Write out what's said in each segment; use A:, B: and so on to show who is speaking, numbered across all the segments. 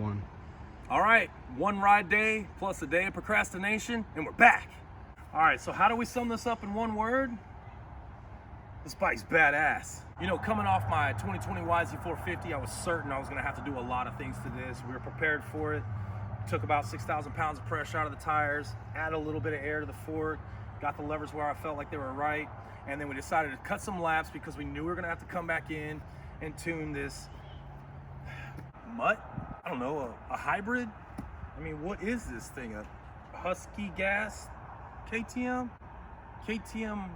A: one.
B: All right, one ride day plus a day of procrastination, and we're back. All right, so how do we sum this up in one word? This bike's badass. You know, coming off my 2020 YZ450, I was certain I was gonna have to do a lot of things to this. We were prepared for it. Took about 6,000 pounds of pressure out of the tires, added a little bit of air to the fork, got the levers where I felt like they were right, and then we decided to cut some laps because we knew we were gonna have to come back in and tune this mutt? I don't know, a hybrid? I mean, what is this thing? A Husky gas KTM? KTM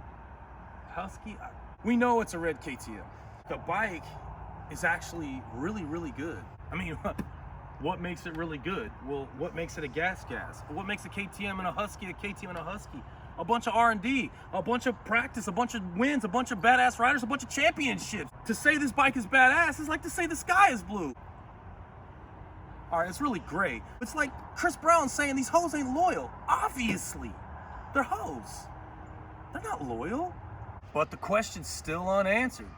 B: Husky? We know it's a red KTM. The bike is actually really, really good. I mean, what makes it really good? Well, what makes it a GASGAS? What makes a KTM and a Husky a KTM and a Husky? A bunch of R&D, a bunch of practice, a bunch of wins, a bunch of badass riders, a bunch of championships. To say this bike is badass is like to say the sky is blue. All right, it's really great. It's like Chris Brown saying these hoes ain't loyal. Obviously, they're hoes. They're not loyal. But the question's still unanswered.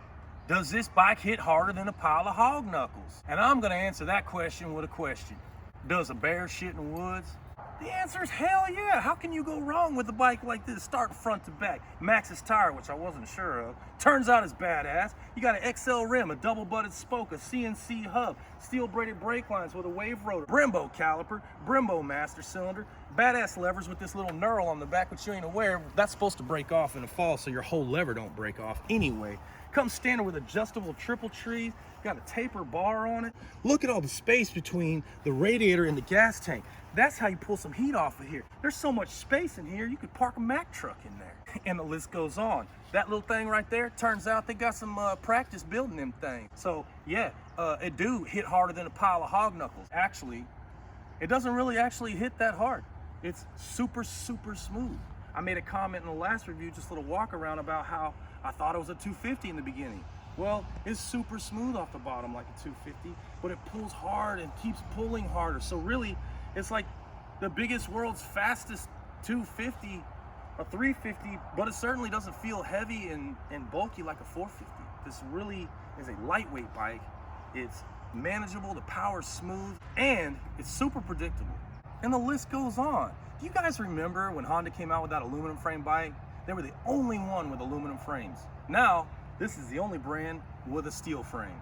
B: Does this bike hit harder than a pile of hog knuckles? And I'm gonna answer that question with a question. Does a bear shit in the woods? The answer is hell yeah. How can you go wrong with a bike like this? Start front to back. Maxxis tire, which I wasn't sure of. Turns out it's badass. You got an XL rim, a double butted spoke, a CNC hub, steel braided brake lines with a wave rotor, Brembo caliper, Brembo master cylinder, badass levers with this little knurl on the back, which you ain't aware. That's supposed to break off in the fall so your whole lever don't break off anyway. Comes standard with adjustable triple trees, got a taper bar on it. Look at all the space between the radiator and the gas tank. That's how you pull some heat off of here. There's so much space in here, you could park a Mack truck in there. And the list goes on. That little thing right there, turns out they got some practice building them things. So yeah, it do hit harder than a pile of hog knuckles. Actually, it doesn't really actually hit that hard. It's super, super smooth. I made a comment in the last review, just a little walk around about how I thought it was a 250 in the beginning. Well, it's super smooth off the bottom like a 250, but it pulls hard and keeps pulling harder. So really, it's like the biggest, world's fastest 250, a 350, but it certainly doesn't feel heavy and bulky like a 450. This really is a lightweight bike. It's manageable, the power's smooth, and it's super predictable. And the list goes on. Do you guys remember when Honda came out with that aluminum frame bike? They were the only one with aluminum frames. Now, this is the only brand with a steel frame.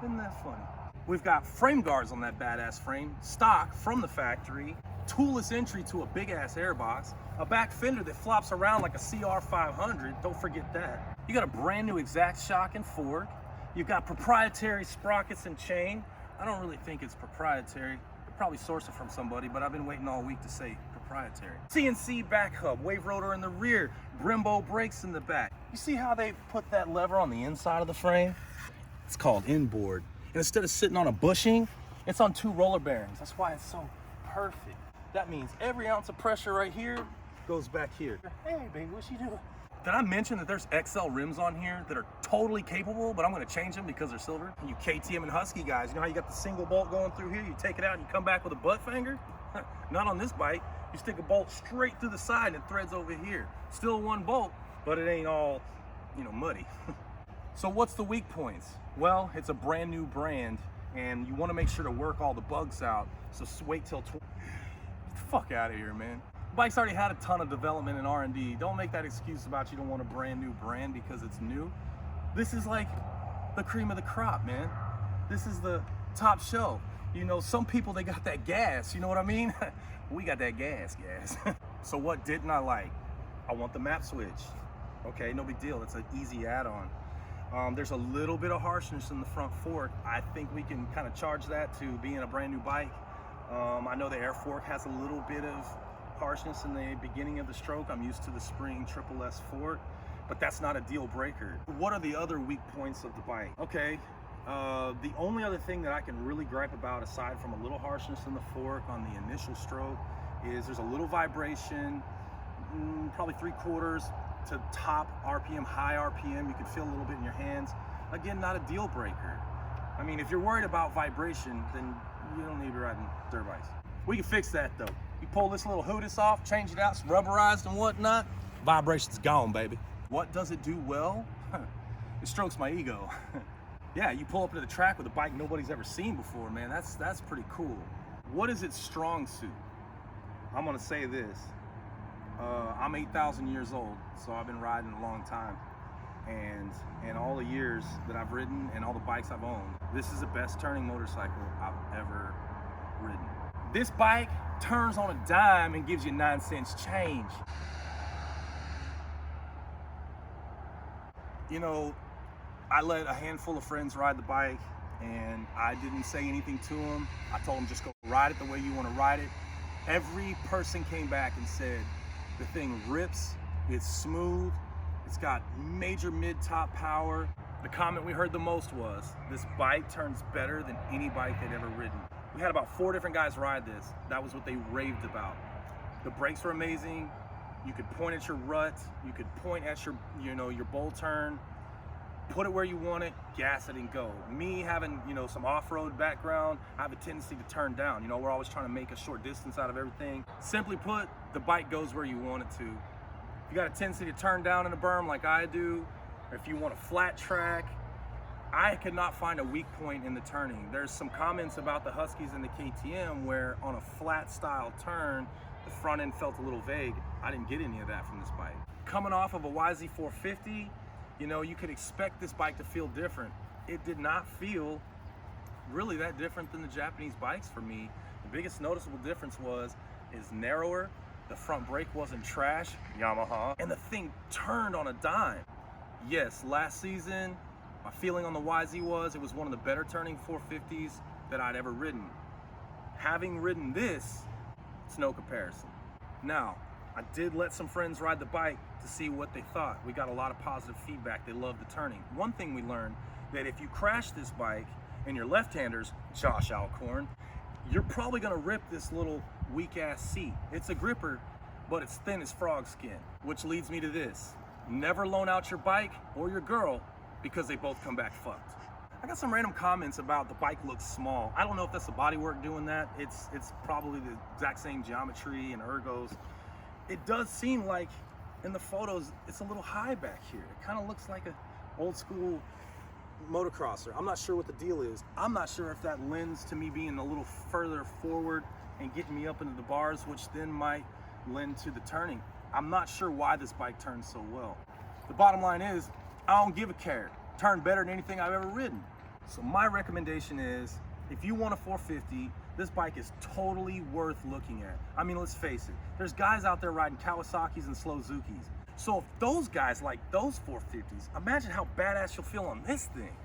B: Isn't that funny? We've got frame guards on that badass frame, stock from the factory, toolless entry to a big ass airbox, a back fender that flops around like a CR500, don't forget that. You got a brand new exact shock and fork. You've got proprietary sprockets and chain. I don't really think it's proprietary. Probably source it from somebody, but I've been waiting all week to say proprietary. CNC back hub, wave rotor in the rear, Brembo brakes in the back. You see how they put that lever on the inside of the frame? It's called inboard. And instead of sitting on a bushing, it's on 2 roller bearings. That's why it's so perfect. That means every ounce of pressure right here goes back here. Hey baby, what you doing? Did I mention that there's XL rims on here that are totally capable, but I'm gonna change them because they're silver? You KTM and Husky guys, you know how you got the single bolt going through here? You take it out and you come back with a butt finger? Not on this bike. You stick a bolt straight through the side and it threads over here. Still one bolt, but it ain't all, you know, muddy. So what's the weak points? Well, it's a brand new brand and you wanna make sure to work all the bugs out. So wait till Get the fuck out of here, man. Bike's already had a ton of development and R&D. Don't make that excuse about you don't want a brand new brand because it's new. This is like the cream of the crop, man. This is the top shelf. You know, some people, they got that gas, you know what I mean? We got that gas. So what didn't I like? I want the map switch. Okay, no big deal, it's an easy add-on. There's a little bit of harshness in the front fork. I think we can kind of charge that to being a brand new bike. I know the air fork has a little bit of harshness in the beginning of the stroke. I'm used to the spring triple S fork, but that's not a deal breaker. What are the other weak points of the bike? Okay, the only other thing that I can really gripe about, aside from a little harshness in the fork on the initial stroke, is there's a little vibration, probably 3/4 to top RPM, high RPM. You can feel a little bit in your hands. Again, not a deal breaker. I mean, if you're worried about vibration, then you don't need to be riding dirt bikes. We can fix that though. You pull this little hoodus off, change it out, it's rubberized and whatnot, vibration's gone, baby. What does it do well? It strokes my ego. yeah, you pull up to the track with a bike nobody's ever seen before, man. That's pretty cool. What is its strong suit? I'm gonna say this. I'm 8,000 years old, so I've been riding a long time. And in all the years that I've ridden and all the bikes I've owned, this is the best turning motorcycle I've ever ridden. This bike turns on a dime and gives you 9 cents change. You know, I let a handful of friends ride the bike and I didn't say anything to them. I told them just go ride it the way you want to ride it. Every person came back and said the thing rips, it's smooth, it's got major mid-top power. The comment we heard the most was, this bike turns better than any bike they'd ever ridden. We had about 4 different guys ride this. That was what they raved about. The brakes were amazing. You could point at your rut. You could point at your, your bowl turn. Put it where you want it, gas it and go. Me having, some off-road background, I have a tendency to turn down. We're always trying to make a short distance out of everything. Simply put, the bike goes where you want it to. If you got a tendency to turn down in a berm like I do, or if you want a flat track, I could not find a weak point in the turning. There's some comments about the Huskies and the KTM where on a flat style turn, the front end felt a little vague. I didn't get any of that from this bike. Coming off of a YZ450, you could expect this bike to feel different. It did not feel really that different than the Japanese bikes for me. The biggest noticeable difference is narrower. The front brake wasn't trash, Yamaha, and the thing turned on a dime. Yes, last season, my feeling on the YZ it was one of the better turning 450s that I'd ever ridden. Having ridden this, it's no comparison. Now, I did let some friends ride the bike to see what they thought. We got a lot of positive feedback. They loved the turning. One thing we learned, that if you crash this bike and you're left-handers, Josh Alcorn, you're probably gonna rip this little weak-ass seat. It's a gripper, but it's thin as frog skin, which leads me to this. Never loan out your bike or your girl because they both come back fucked. I got some random comments about the bike looks small. I don't know if that's the bodywork doing that. It's probably the exact same geometry and ergos. It does seem like in the photos, it's a little high back here. It kind of looks like an old school motocrosser. I'm not sure what the deal is. I'm not sure if that lends to me being a little further forward and getting me up into the bars, which then might lend to the turning. I'm not sure why this bike turns so well. The bottom line is, I don't give a care. Turn better than anything I've ever ridden. So my recommendation is, if you want a 450, this bike is totally worth looking at. I mean, let's face it, there's guys out there riding Kawasaki's and Slozukis. So if those guys like those 450s, imagine how badass you'll feel on this thing.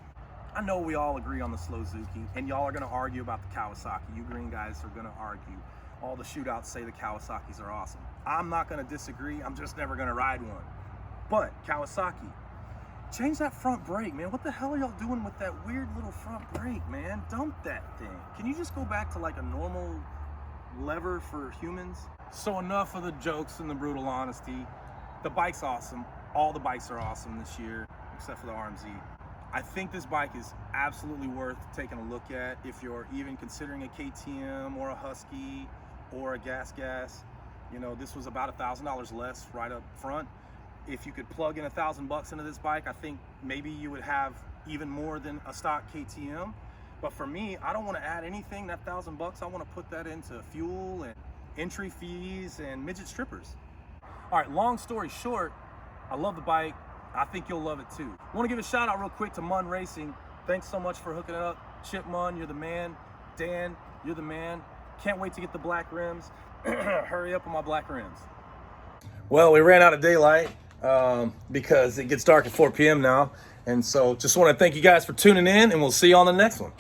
B: I know we all agree on the Slozuki, and y'all are gonna argue about the Kawasaki. You green guys are gonna argue. All the shootouts say the Kawasaki's are awesome. I'm not gonna disagree, I'm just never gonna ride one. But Kawasaki, change that front brake, man. What the hell are y'all doing with that weird little front brake, man? Dump that thing. Can you just go back to like a normal lever for humans? So enough of the jokes and the brutal honesty. The bike's awesome. All the bikes are awesome this year, except for the RMZ. I think this bike is absolutely worth taking a look at if you're even considering a KTM or a Husky or a GASGAS. This was about $1,000 less right up front. If you could plug in $1,000 into this bike, I think maybe you would have even more than a stock KTM. But for me, I don't want to add anything. That $1,000, I want to put that into fuel and entry fees and midget strippers. All right, long story short, I love the bike. I think you'll love it too. I want to give a shout out real quick to Mun Racing. Thanks so much for hooking it up. Chip Mun, you're the man. Dan, you're the man. Can't wait to get the black rims. Hurry up on my black rims. Well, we ran out of daylight because it gets dark at 4 p.m. now. And so just want to thank you guys for tuning in, and we'll see you on the next one.